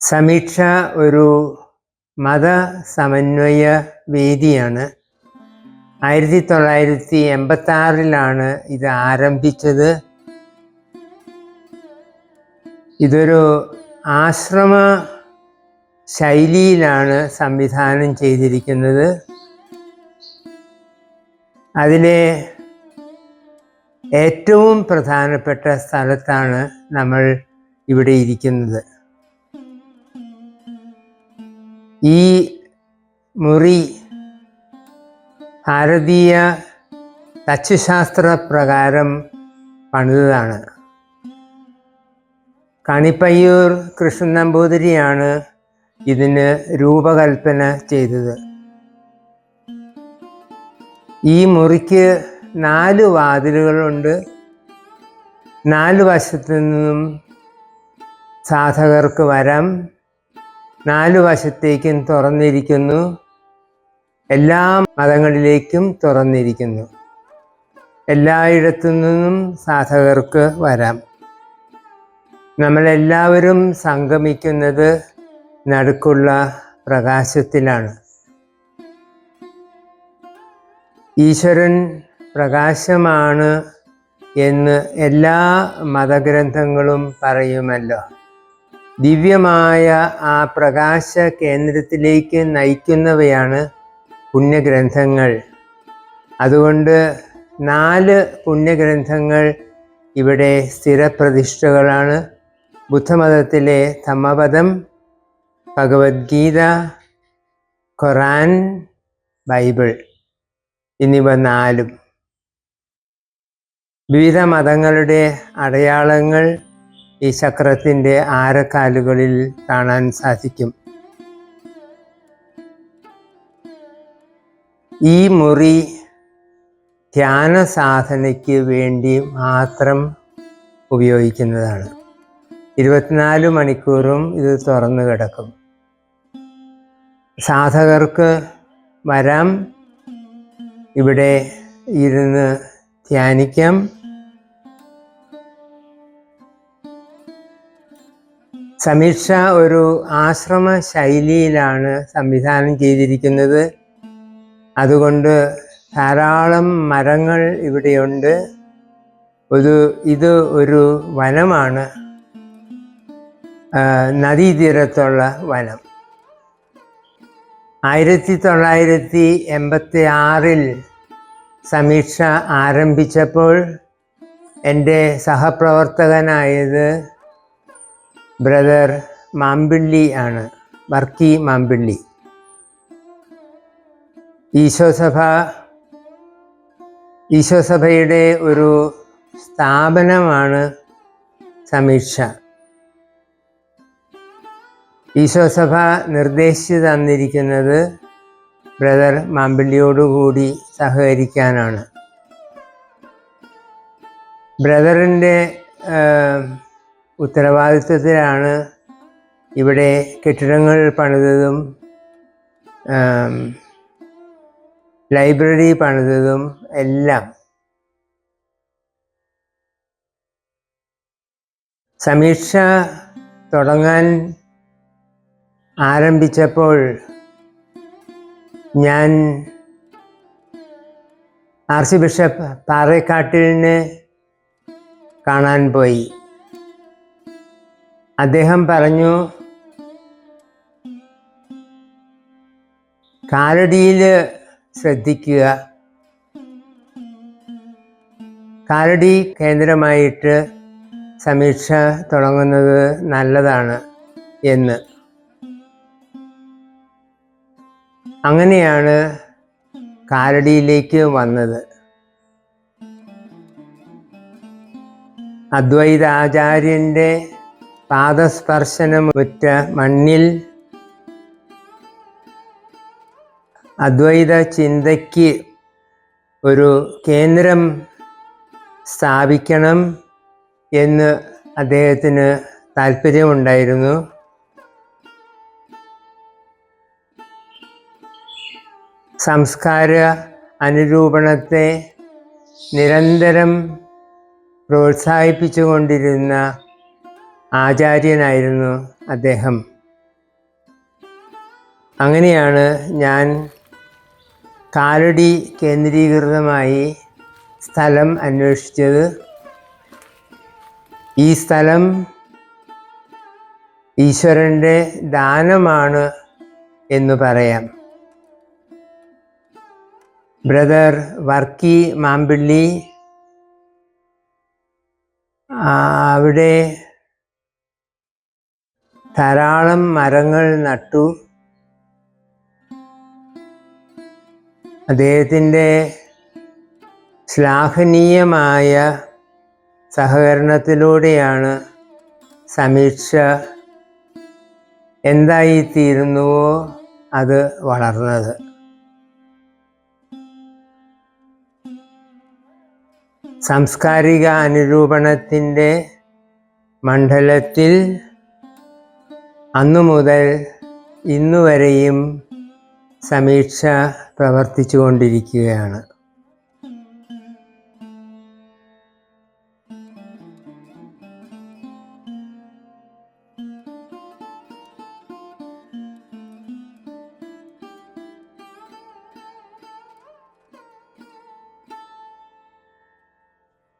സമീക്ഷ ഒരു മതസമന്വയ വേദിയാണ്. 1986 ഇത് ആരംഭിച്ചത്. ഇതൊരു ആശ്രമ ശൈലിയിലാണ് സംവിധാനം ചെയ്തിരിക്കുന്നത്. അതിലെ ഏറ്റവും പ്രധാനപ്പെട്ട സ്ഥലത്താണ് നമ്മൾ ഇവിടെ ഇരിക്കുന്നത്. ഈ മുറി ഭാരതീയ തച്ചുശാസ്ത്ര പ്രകാരം പണിതതാണ്. കണിപ്പയ്യൂർ കൃഷ്ണൻ നമ്പൂതിരിയാണ് ഇതിന് രൂപകൽപ്പന ചെയ്തത്. ഈ മുറിക്ക് 4 വാതിലുകളുണ്ട്. 4 വശത്തു നിന്നും സാധകർക്ക് വരാം. 4 വശത്തേക്കും തുറന്നിരിക്കുന്നു. എല്ലാ മതങ്ങളിലേക്കും തുറന്നിരിക്കുന്നു. എല്ലായിടത്തു നിന്നും സാധകർക്ക് വരാം. നമ്മളെല്ലാവരും സംഗമിക്കുന്നത് നടുക്കുള്ള പ്രകാശത്തിലാണ്. ഈശ്വരൻ പ്രകാശമാണ് എന്ന് എല്ലാ മതഗ്രന്ഥങ്ങളും പറയുമല്ലോ. ദിവ്യമായ ആ പ്രകാശ കേന്ദ്രത്തിലേക്ക് നയിക്കുന്നവയാണ് പുണ്യഗ്രന്ഥങ്ങൾ. അതുകൊണ്ട് 4 പുണ്യഗ്രന്ഥങ്ങൾ ഇവിടെ സ്ഥിരപ്രതിഷ്ഠകളാണ്. ബുദ്ധമതത്തിലെ ധമ്മപദം, ഭഗവത്ഗീത, ഖുറാൻ, ബൈബിൾ എന്നിവ 4. വിവിധ മതങ്ങളുടെ അടയാളങ്ങൾ ഈ ചക്രത്തിൻ്റെ ആരക്കാലുകളിൽ കാണാൻ സാധിക്കും. ഈ മുറി ധ്യാന സാധനയ്ക്ക് വേണ്ടി മാത്രം ഉപയോഗിക്കുന്നതാണ്. 24 മണിക്കൂറും ഇത് തുറന്നു കിടക്കും. സാധകർക്ക് വരാം, ഇവിടെ ഇരുന്ന് ധ്യാനിക്കാം. സമീക്ഷ ഒരു ആശ്രമ ശൈലിയിലാണ് സംവിധാനം ചെയ്തിരിക്കുന്നത്. അതുകൊണ്ട് ധാരാളം മരങ്ങൾ ഇവിടെയുണ്ട്. ഇത് ഒരു വനമാണ്, നദീതീരത്തുള്ള വനം. 1986 സമീക്ഷ ആരംഭിച്ചപ്പോൾ എൻ്റെ സഹപ്രവർത്തകനായത് ബ്രദർ മാമ്പിള്ളി ആണ്, വർക്കി മാമ്പിള്ളി. ഈശോസഭയുടെ ഒരു സ്ഥാപനമാണ് സമീക്ഷ. ഈശോസഭ നിർദ്ദേശിച്ചു തന്നിരിക്കുന്നത് ബ്രദർ മാമ്പിള്ളിയോടുകൂടി സഹകരിക്കാനാണ്. ബ്രദറിൻ്റെ ഉത്തരവാദിത്വത്തിലാണ് ഇവിടെ കെട്ടിടങ്ങൾ പണിതതും ലൈബ്രറി പണിതതും എല്ലാം. സമീക്ഷ തുടങ്ങാൻ ആരംഭിച്ചപ്പോൾ ഞാൻ ആർച്ച് ബിഷപ്പ് പാറേക്കാട്ടിലിനെ കാണാൻ പോയി. അദ്ദേഹം പറഞ്ഞു, കാലടിയിൽ ശ്രദ്ധിക്കുക, കാലടി കേന്ദ്രമായിട്ട് സമീക്ഷ തുടങ്ങുന്നത് നല്ലതാണ് എന്ന്. അങ്ങനെയാണ് കാലടിയിലേക്ക് വന്നത്. അദ്വൈതാചാര്യൻ്റെ പാദസ്പർശനമുറ്റ മണ്ണിൽ അദ്വൈത ചിന്തയ്ക്ക് ഒരു കേന്ദ്രം സ്ഥാപിക്കണം എന്ന് അദ്ദേഹത്തിന് താല്പര്യമുണ്ടായിരുന്നു. സംസ്കാര അനുരൂപണത്തെ നിരന്തരം പ്രോത്സാഹിപ്പിച്ചുകൊണ്ടിരുന്ന ആചാര്യനായിരുന്നു അദ്ദേഹം. അങ്ങനെയാണ് ഞാൻ കാലടി കേന്ദ്രീകൃതമായി സ്ഥലം അന്വേഷിച്ചത്. ഈ സ്ഥലം ഈശ്വരൻ്റെ ദാനമാണ് എന്ന് പറയാം. ബ്രദർ വർക്കി മാമ്പിള്ളി അവിടെ ധാരാളം മരങ്ങൾ നട്ടു. അദ്ദേഹത്തിൻ്റെ ശ്ലാഘനീയമായ സഹകരണത്തിലൂടെയാണ് സമീക്ഷ എന്തായിത്തീരുന്നുവോ അത് വളർന്നത്. സാംസ്കാരിക അനുരൂപണത്തിൻ്റെ മണ്ഡലത്തിൽ അന്നു മുതൽ ഇന്നുവരെയും സമീക്ഷ പ്രവർത്തിച്ചു കൊണ്ടിരിക്കുകയാണ്.